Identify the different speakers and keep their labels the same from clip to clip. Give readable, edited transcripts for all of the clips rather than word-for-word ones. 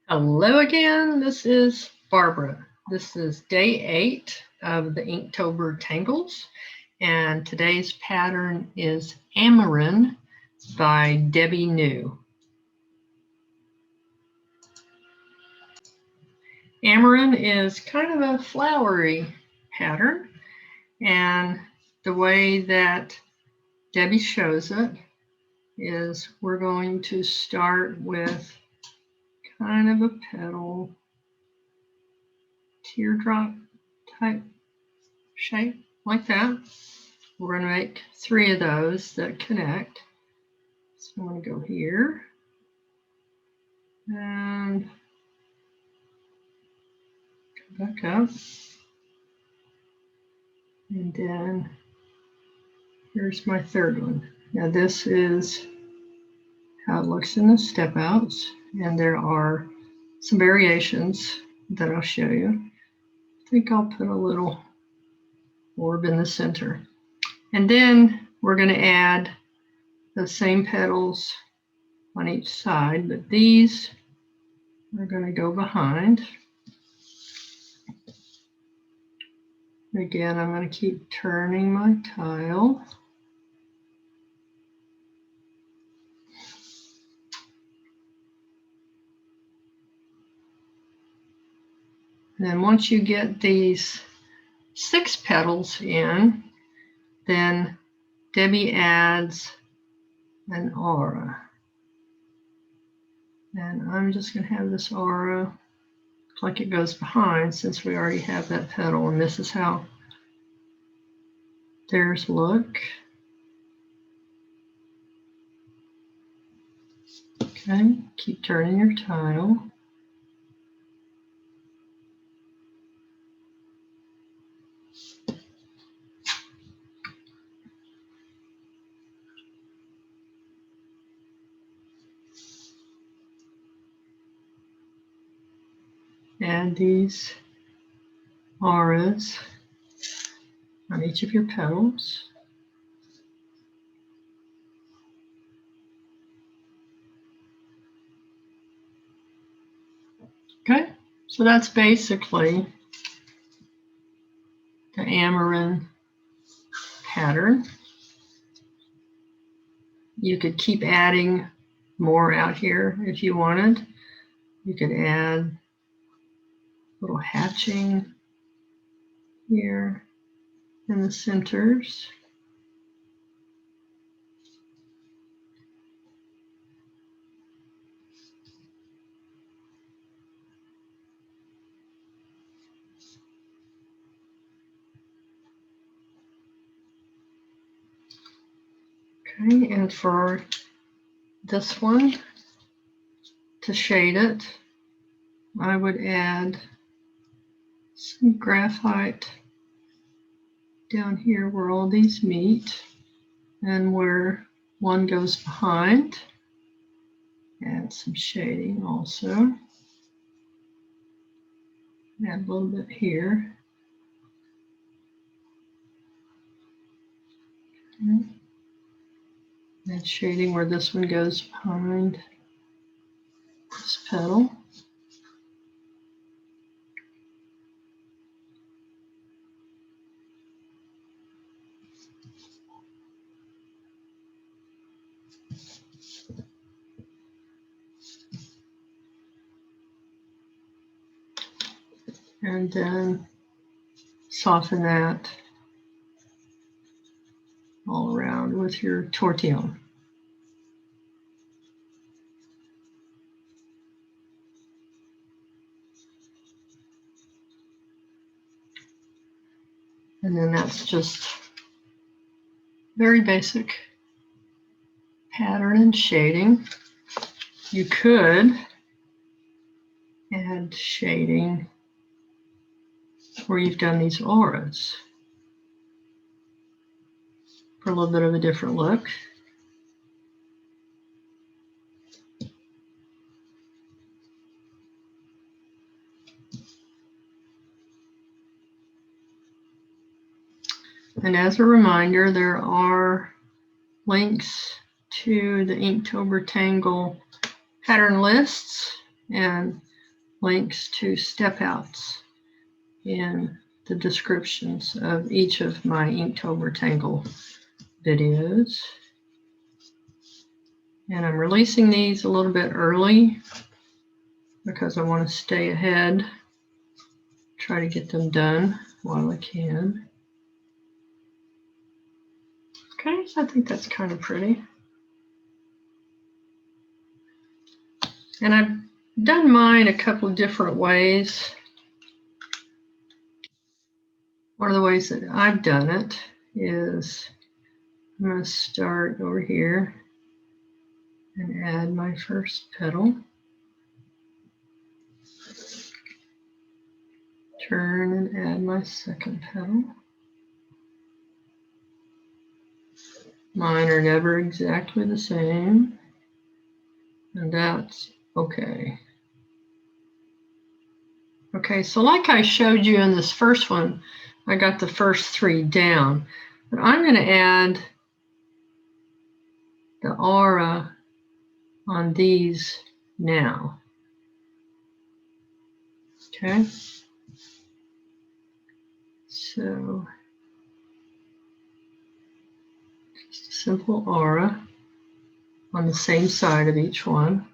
Speaker 1: Hello again, this is Barbara. This is day 8 of the Inktober Tangles, and today's pattern is Amarin by Debbie New. Amarin is kind of a flowery pattern, and the way that Debbie shows it is we're going to start with kind of a petal, teardrop type shape like that. We're going to make 3 of those that connect. So I'm going to go here and go back up. And then here's my 3rd one. Now this is how it looks in the step outs, and there are some variations that I'll show you. I think I'll put a little orb in the center. And then we're going to add the same petals on each side, but these are going to go behind. Again, I'm going to keep turning my tile. And then once you get these 6 petals in, then Debbie adds an aura. And I'm just going to have this aura look like it goes behind since we already have that petal, and this is how theirs look. Okay, keep turning your tile. Add these auras on each of your petals. Okay, so that's basically the Amarin pattern. You could keep adding more out here if you wanted. You could add little hatching here in the centers. Okay, and for this one, to shade it, I would add some graphite down here where all these meet and where one goes behind. Add some shading also. Add a little bit here. Okay. Add shading where this one goes behind this petal. And then soften that all around with your tortilla. And then that's just very basic pattern and shading. You could add shading where you've done these auras for a little bit of a different look. And as a reminder, there are links to the Inktober Tangle pattern lists, and links to step outs in the descriptions of each of my Inktober Tangle videos. And I'm releasing these a little bit early because I want to stay ahead, try to get them done while I can. Okay, so I think that's kind of pretty. And I've done mine a couple of different ways. One of the ways that I've done it is I'm going to start over here and add my first petal. Turn and add my second petal. Mine are never exactly the same, and that's okay. Okay, so like I showed you in this first one, I got the first 3 down, but I'm going to add the aura on these now. Okay, so just a simple aura on the same side of each one.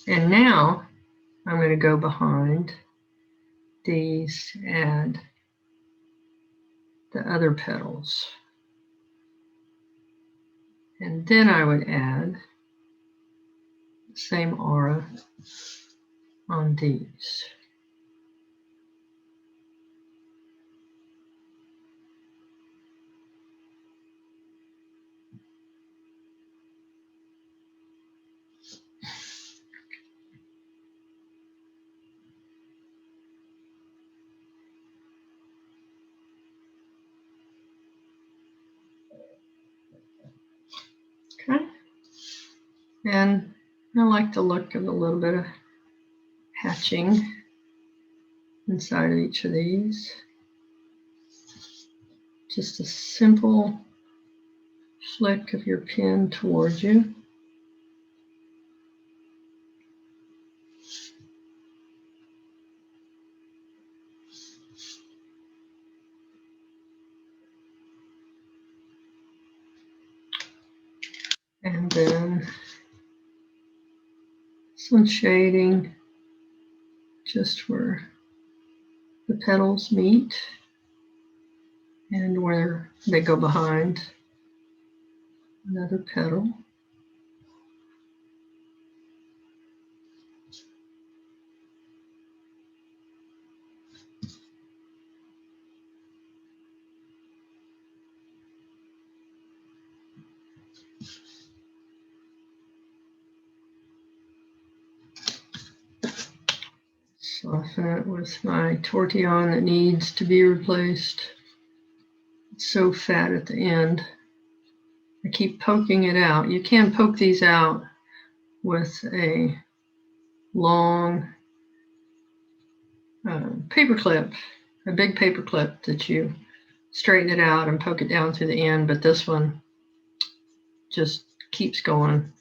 Speaker 1: And now I'm going to go behind these, add the other petals. And then I would add the same aura on these. Okay, and I like the look of a little bit of hatching inside of each of these. Just a simple flick of your pen towards you. And then some shading just where the petals meet and where they go behind another petal. Soften it with my Tortilla that needs to be replaced. It's so fat at the end. I keep poking it out. You can poke these out with a long paper clip, a big paper clip that you straighten it out and poke it down to the end, but this one just keeps going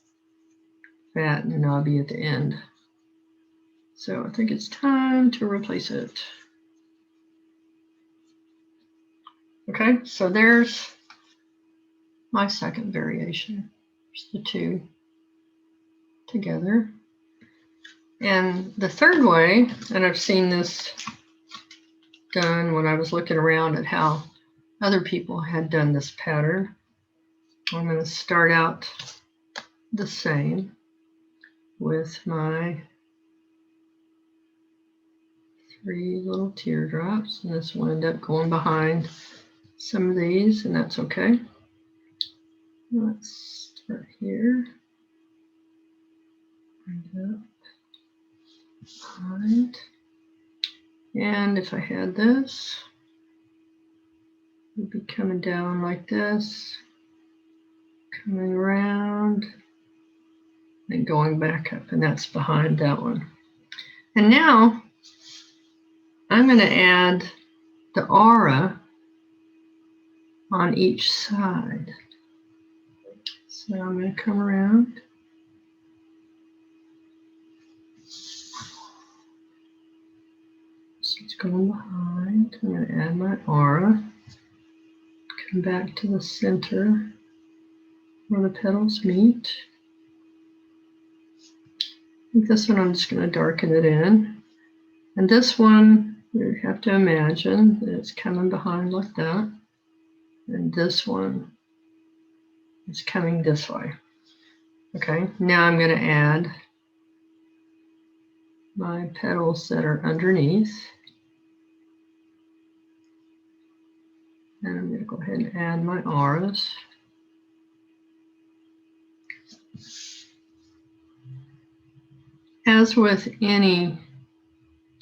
Speaker 1: fat and knobby at the end. So I think it's time to replace it. Okay, so there's my second variation. There's the 2 together. And the third way, and I've seen this done when I was looking around at how other people had done this pattern. I'm going to start out the same with my 3 little teardrops, and this will end up going behind some of these, and that's okay. Let's start here and up behind. And if I had this, it would be coming down like this, coming around, and going back up, and that's behind that one. And now I'm going to add the aura on each side. So I'm going to come around. So it's going behind. I'm going to add my aura. Come back to the center where the petals meet. I think this one I'm just going to darken it in. And this one, you have to imagine that it's coming behind like that. And this one is coming this way. Okay, now I'm going to add my petals that are underneath. And I'm going to go ahead and add my auras. As with any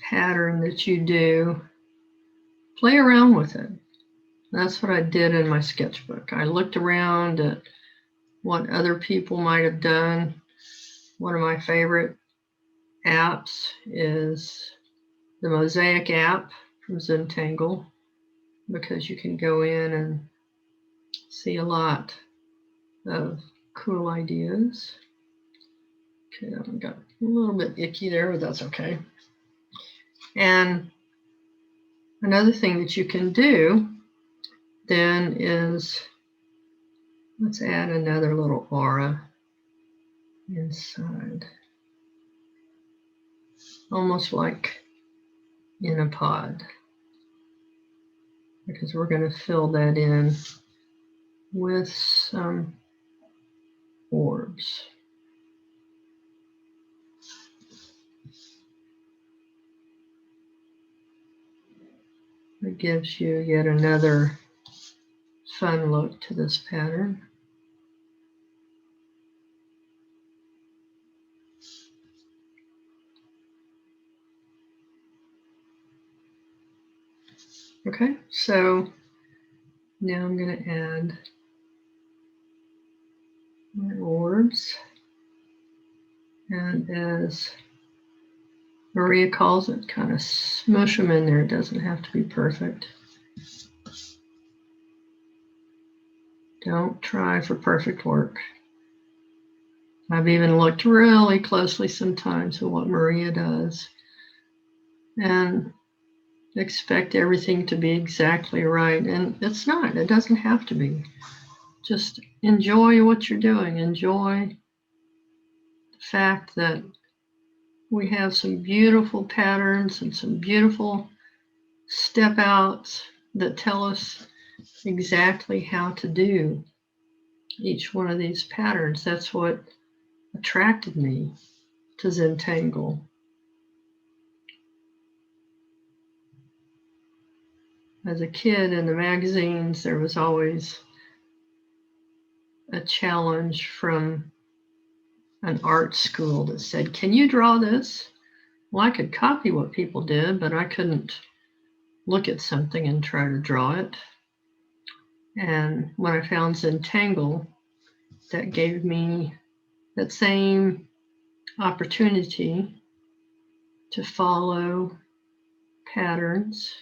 Speaker 1: pattern that you do, play around with it. That's what I did in my sketchbook. I looked around at what other people might have done. One of my favorite apps is the Mosaic app from Tangle, because you can go in and see a lot of cool ideas. Okay, I got a little bit icky there, but that's okay. And another thing that you can do then is, let's add another little aura inside, almost like in a pod, because we're going to fill that in with some orbs. It gives you yet another fun look to this pattern. Okay, so now I'm going to add my orbs, and as Maria calls it, kind of smush them in there. It doesn't have to be perfect. Don't try for perfect work. I've even looked really closely sometimes at what Maria does and expect everything to be exactly right. And it's not. It doesn't have to be. Just enjoy what you're doing. Enjoy the fact that we have some beautiful patterns and some beautiful step outs that tell us exactly how to do each one of these patterns. That's what attracted me to Zentangle. As a kid in the magazines, there was always a challenge from an art school that said, can you draw this? Well, I could copy what people did, but I couldn't look at something and try to draw it. And when I found Zentangle, that gave me that same opportunity to follow patterns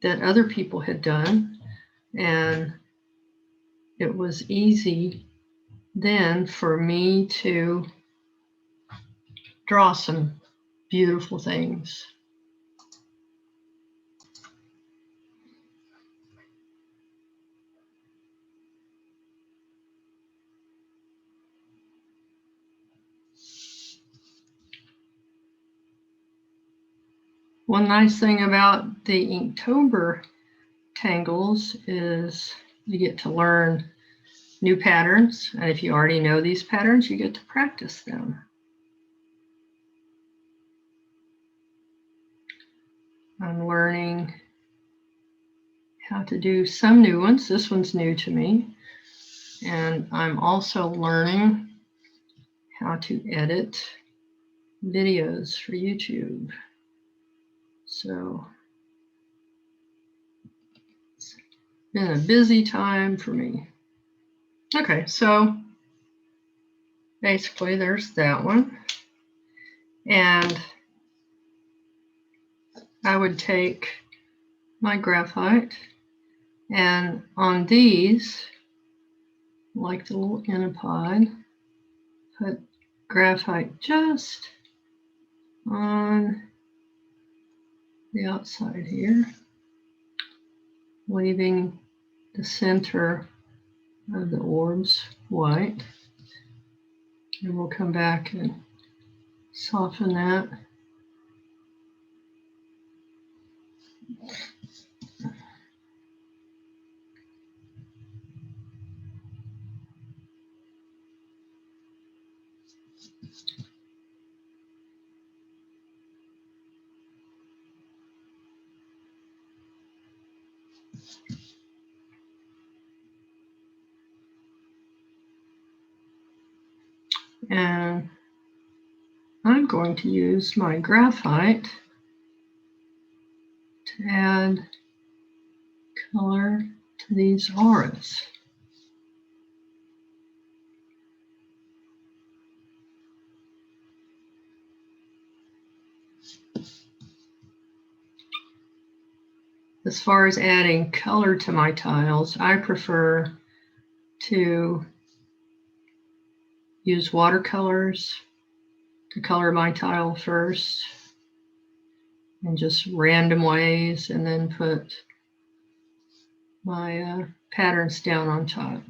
Speaker 1: that other people had done. And it was easy then for me to draw some beautiful things. One nice thing about the Inktober Tangles is you get to learn new patterns. And if you already know these patterns, you get to practice them. I'm learning how to do some new ones. This one's new to me. And I'm also learning how to edit videos for YouTube. So it's been a busy time for me. Okay, so basically there's that one. And I would take my graphite And on these, like the little Innopod, put graphite just on the outside here, leaving the center of the orbs white. And we'll come back and soften that. And I'm going to use my graphite to add color to these auras. As far as adding color to my tiles, I prefer to use watercolors to color my tile first in just random ways, and then put my patterns down on top.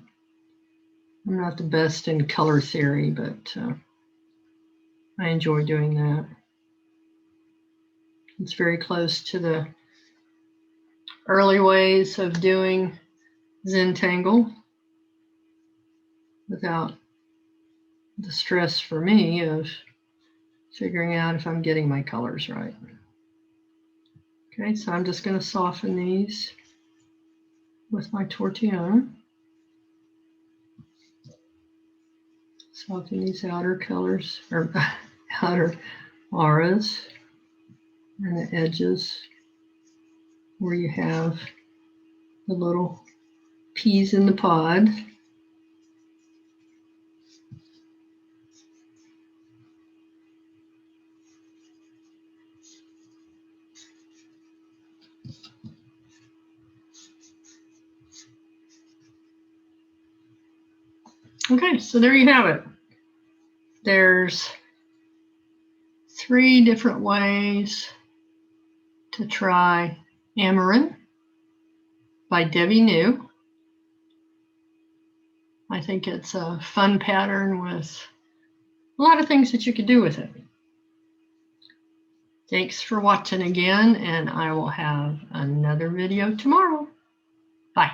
Speaker 1: I'm not the best in color theory, but I enjoy doing that. It's very close to the early ways of doing Zentangle without the stress for me of figuring out if I'm getting my colors right. Okay, so I'm just going to soften these with my Tortilla. Soften these outer colors, or outer auras, and the edges where you have the little peas in the pod. Okay, so there you have it. There's 3 different ways to try Amarin by Debbie New. I think it's a fun pattern with a lot of things that you could do with it. Thanks for watching again, and I will have another video tomorrow. Bye.